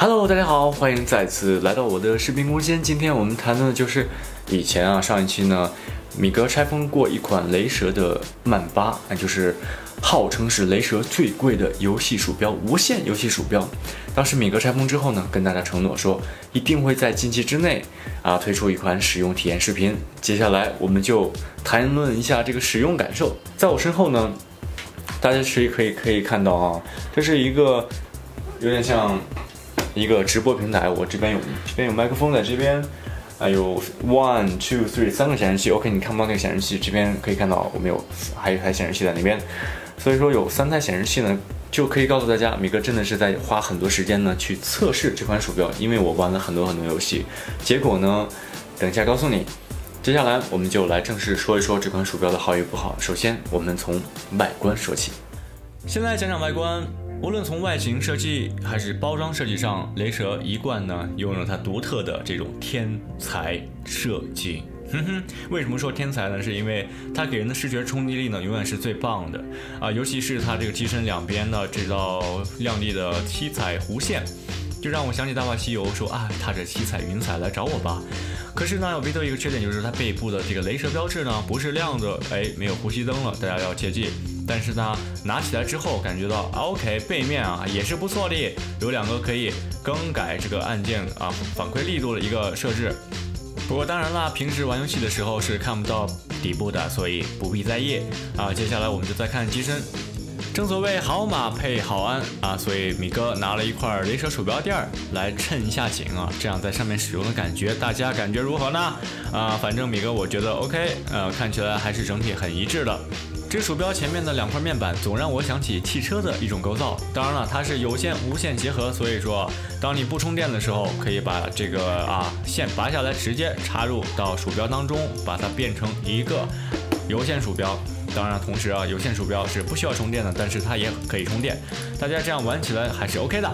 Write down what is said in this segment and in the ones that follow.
Hello， 大家好，欢迎再次来到我的视频空间。今天我们谈的就是以前上一期呢，米格拆封过一款雷蛇的曼巴，那就是号称是雷蛇最贵的游戏鼠标，无线游戏鼠标。当时米格拆封之后呢，跟大家承诺说一定会在近期之内推出一款使用体验视频。接下来我们就谈论一下这个使用感受。在我身后呢，大家可以看到这是一个有点像一个直播平台，我这边有麦克风在这边，有 1、2、3 3个显示器。OK， 你看不到那个显示器，这边可以看到我们还有一台显示器在那边，所以说有3台显示器呢，就可以告诉大家，米哥真的是在花很多时间呢去测试这款鼠标，因为我玩了很多游戏，结果呢，等一下告诉你。接下来我们就来正式说一说这款鼠标的好与不好。首先，我们从外观说起。现在讲讲外观。无论从外形设计还是包装设计上，雷蛇一贯呢拥有它独特的这种天才设计。为什么说天才呢？是因为它给人的视觉冲击力呢永远是最棒的尤其是它这个机身两边的这道亮丽的七彩弧线，就让我想起《大话西游》说踏着七彩云彩来找我吧。可是呢，唯独一个缺点就是它背部的这个雷蛇标志呢不是亮的，没有呼吸灯了，大家要切记。但是呢，拿起来之后感觉到OK， 背面也是不错的，有2个可以更改这个按键反馈力度的一个设置。不过当然啦，平时玩游戏的时候是看不到底部的，所以不必在意接下来我们就再看机身。正所谓好马配好鞍所以米哥拿了一块雷蛇鼠标垫来衬一下景这样在上面使用的感觉，大家感觉如何呢？反正米哥我觉得 OK， 看起来还是整体很一致的。这鼠标前面的2块面板总让我想起汽车的一种构造，当然了，它是有线无线结合，所以说当你不充电的时候，可以把这个线拔下来，直接插入到鼠标当中，把它变成一个有线鼠标。当然，同时有线鼠标是不需要充电的，但是它也可以充电，大家这样玩起来还是 OK 的。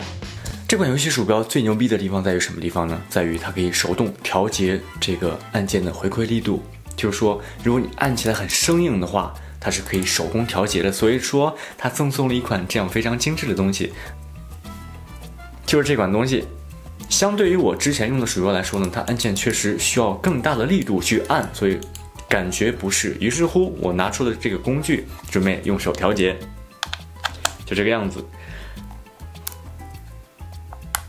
这款游戏鼠标最牛逼的地方在于什么地方呢？在于它可以手动调节这个按键的回馈力度，就是说，如果你按起来很生硬的话，它是可以手工调节的，所以说它赠送了一款这样非常精致的东西，就是这款东西。相对于我之前用的鼠标来说呢，它按键确实需要更大的力度去按，所以感觉不适。于是乎，我拿出了这个工具，准备用手调节，就这个样子。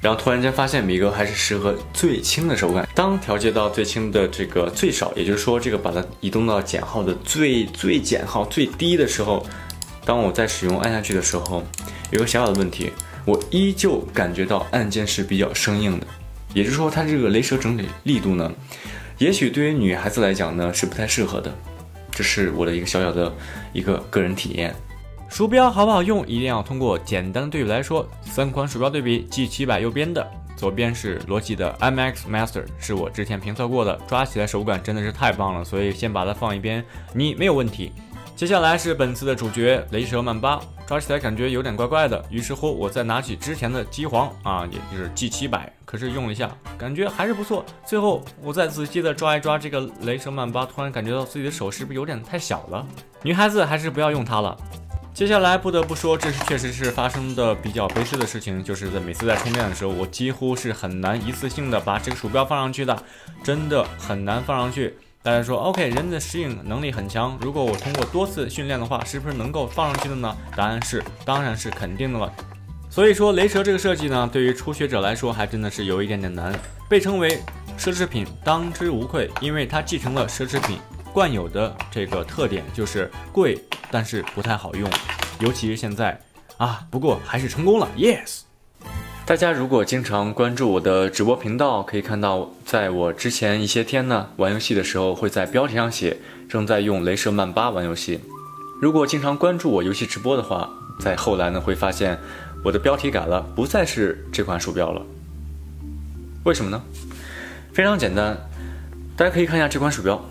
然后突然间发现米格还是适合最轻的手感。当调节到最轻的这个最少，也就是说这个把它移动到减号的最减号最低的时候，当我在使用按下去的时候，有个小小的问题，我依旧感觉到按键是比较生硬的。也就是说，它这个雷蛇整体力度呢，也许对于女孩子来讲呢是不太适合的。这是我的一个小小的一个个人体验。鼠标好不好用，一定要通过简单的对比来说。3款鼠标对比 G700 右边的，左边是罗技的 MX Master， 是我之前评测过的，抓起来手感真的是太棒了，所以先把它放一边，你没有问题。接下来是本次的主角雷蛇曼巴，抓起来感觉有点怪怪的，于是乎我再拿起之前的机皇也就是 G700， 可是用了一下感觉还是不错。最后我再仔细的抓一抓这个雷蛇曼巴，突然感觉到自己的手是不是有点太小了，女孩子还是不要用它了。接下来不得不说，这确实是发生的比较悲催的事情，就是在每次在充电的时候，我几乎是很难一次性的把这个鼠标放上去的，真的很难放上去。大家说 OK， 人的适应能力很强，如果我通过多次训练的话，是不是能够放上去的呢？答案是，当然是肯定的了。所以说雷蛇这个设计呢，对于初学者来说还真的是有一点点难。被称为奢侈品当之无愧，因为它继承了奢侈品惯有的这个特点，就是贵但是不太好用，尤其是现在不过还是成功了 ，yes。大家如果经常关注我的直播频道，可以看到，在我之前一些天呢玩游戏的时候，会在标题上写正在用雷蛇曼巴玩游戏。如果经常关注我游戏直播的话，在后来呢会发现我的标题改了，不再是这款鼠标了。为什么呢？非常简单，大家可以看一下这款鼠标，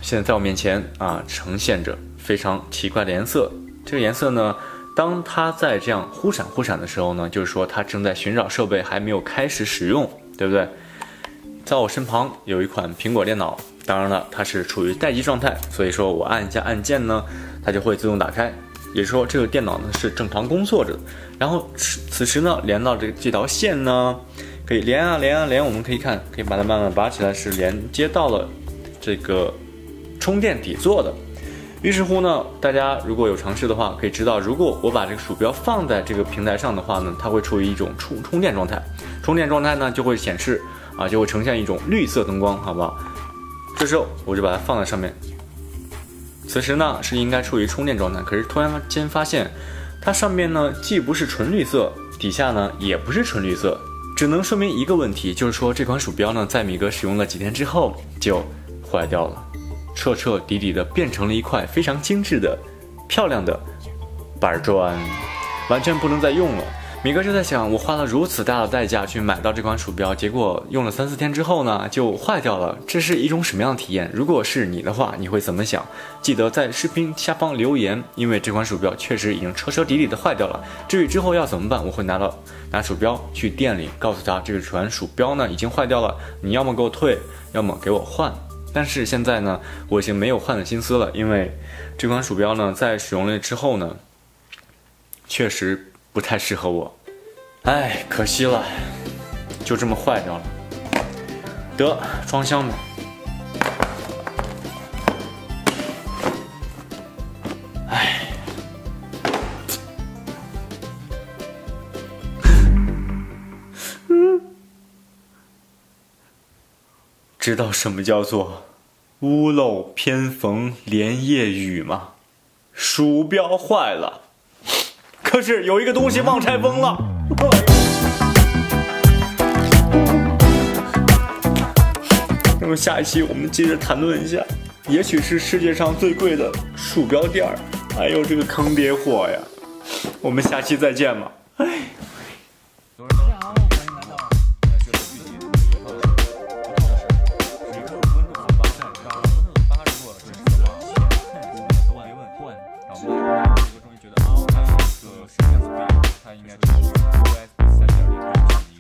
现在在我面前呈现着非常奇怪的颜色。这个颜色呢，当它在这样忽闪忽闪的时候呢，就是说它正在寻找设备，还没有开始使用，对不对？在我身旁有一款苹果电脑，当然了，它是处于待机状态，所以说我按一下按键呢，它就会自动打开。也就是说这个电脑呢是正常工作着的。然后此时呢，连到这条线呢，可以连啊连啊连，我们可以看，可以把它慢慢拔起来，是连接到了这个充电底座的。于是乎呢，大家如果有尝试的话，可以知道，如果我把这个鼠标放在这个平台上的话呢，它会处于一种充电状态。充电状态呢就会显示就会呈现一种绿色灯光，好不好？这时候我就把它放在上面。此时呢是应该处于充电状态，可是突然间发现，它上面呢既不是纯绿色，底下呢也不是纯绿色，只能说明一个问题，就是说这款鼠标呢在米格使用了几天之后就坏掉了。彻彻底底的变成了一块非常精致的、漂亮的板砖，完全不能再用了。米格就在想，我花了如此大的代价去买到这款鼠标，结果用了3-4天之后呢，就坏掉了。这是一种什么样的体验？如果是你的话，你会怎么想？记得在视频下方留言，因为这款鼠标确实已经彻彻底底的坏掉了。至于之后要怎么办，我会拿鼠标去店里，告诉他这款鼠标呢已经坏掉了，你要么给我退，要么给我换。但是现在呢，我已经没有换的心思了，因为这款鼠标呢，在使用了之后呢，确实不太适合我。哎，可惜了，就这么坏掉了。得，装箱呗。哎，知道什么叫做屋漏偏逢连夜雨吗？鼠标坏了，可是有一个东西忘拆封了。那么下一期我们接着谈论一下，也许是世界上最贵的鼠标垫儿，还有这个坑爹货呀。我们下期再见吧。哎。应该是 OS 3.0